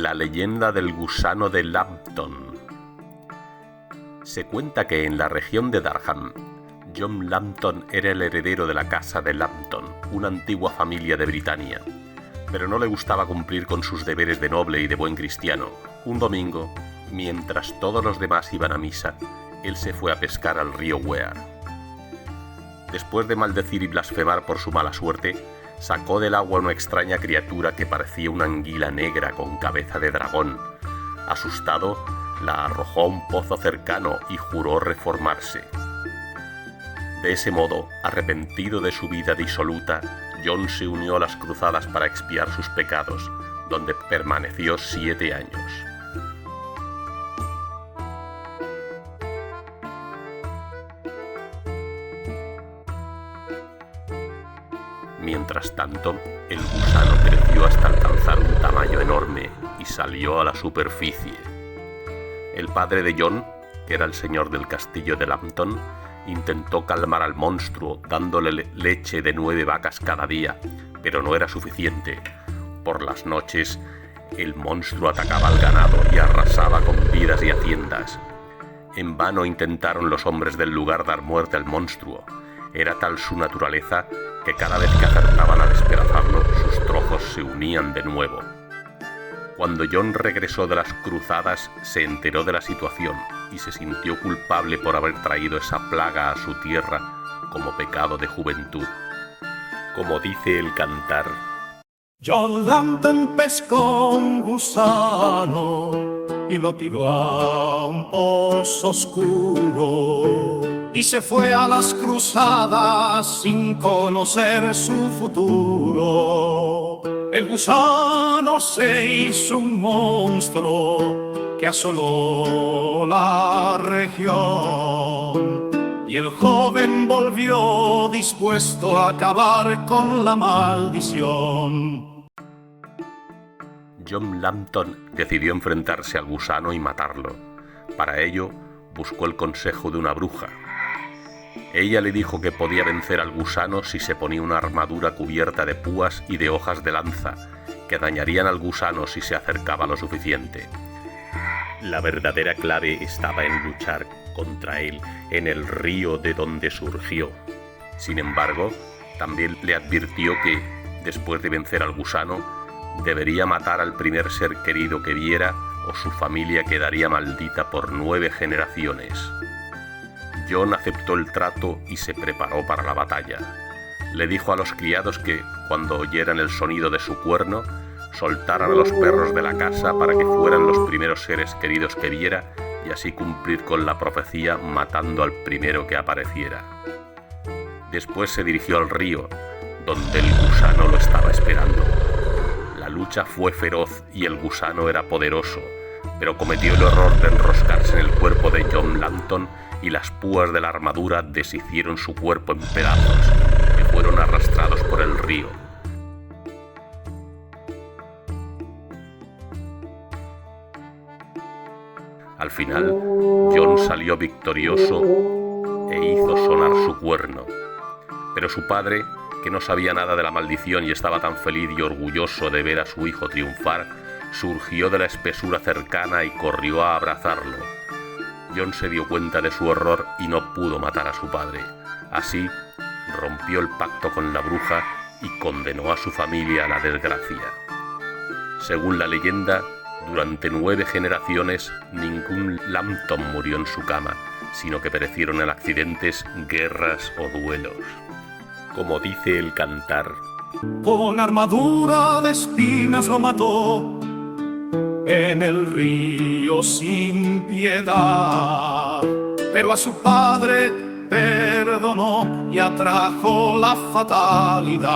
La leyenda del gusano de Lambton. Se cuenta que en la región de Durham, John Lambton era el heredero de la casa de Lambton, una antigua familia de Britania, pero no le gustaba cumplir con sus deberes de noble y de buen cristiano. Un domingo, mientras todos los demás iban a misa, él se fue a pescar al río Wear. Después de maldecir y blasfemar por su mala suerte, sacó del agua una extraña criatura que parecía una anguila negra con cabeza de dragón. Asustado, la arrojó a un pozo cercano y juró reformarse. De ese modo, arrepentido de su vida disoluta, John se unió a las cruzadas para expiar sus pecados, donde permaneció 7 años. Mientras tanto, el gusano creció hasta alcanzar un tamaño enorme y salió a la superficie. El padre de John, que era el señor del castillo de Lambton, intentó calmar al monstruo dándole leche de 9 vacas cada día, pero no era suficiente. Por las noches, el monstruo atacaba al ganado y arrasaba con vidas y haciendas. En vano intentaron los hombres del lugar dar muerte al monstruo. Era tal su naturaleza que cada vez que acertaban a despedazarlo, sus trozos se unían de nuevo. Cuando John regresó de las cruzadas, se enteró de la situación y se sintió culpable por haber traído esa plaga a su tierra como pecado de juventud. Como dice el cantar: John Lambton pescó un gusano y lo tiró a un pozo oscuro y se fue a las cruzadas sin conocer su futuro. El gusano se hizo un monstruo que asoló la región y el joven volvió dispuesto a acabar con la maldición. John Lambton decidió enfrentarse al gusano y matarlo. Para ello, buscó el consejo de una bruja. Ella le dijo que podía vencer al gusano si se ponía una armadura cubierta de púas y de hojas de lanza, que dañarían al gusano si se acercaba lo suficiente. La verdadera clave estaba en luchar contra él en el río de donde surgió. Sin embargo, también le advirtió que, después de vencer al gusano, debería matar al primer ser querido que viera o su familia quedaría maldita por 9 generaciones. John aceptó el trato y se preparó para la batalla. Le dijo a los criados que, cuando oyeran el sonido de su cuerno, soltaran a los perros de la casa para que fueran los primeros seres queridos que viera y así cumplir con la profecía matando al primero que apareciera. Después se dirigió al río, donde el gusano lo estaba esperando. La lucha fue feroz y el gusano era poderoso, pero cometió el error de enroscarse en el cuerpo de John Lambton y las púas de la armadura deshicieron su cuerpo en pedazos, que fueron arrastrados por el río. Al final, John salió victorioso e hizo sonar su cuerno. Pero su padre, que no sabía nada de la maldición y estaba tan feliz y orgulloso de ver a su hijo triunfar, surgió de la espesura cercana y corrió a abrazarlo. John se dio cuenta de su error y no pudo matar a su padre. Así, rompió el pacto con la bruja y condenó a su familia a la desgracia. Según la leyenda, durante 9 generaciones ningún Lambton murió en su cama, sino que perecieron en accidentes, guerras o duelos. Como dice el cantar: Con armadura de espinas lo mató en el río sin piedad, pero a su padre perdonó y atrajo la fatalidad.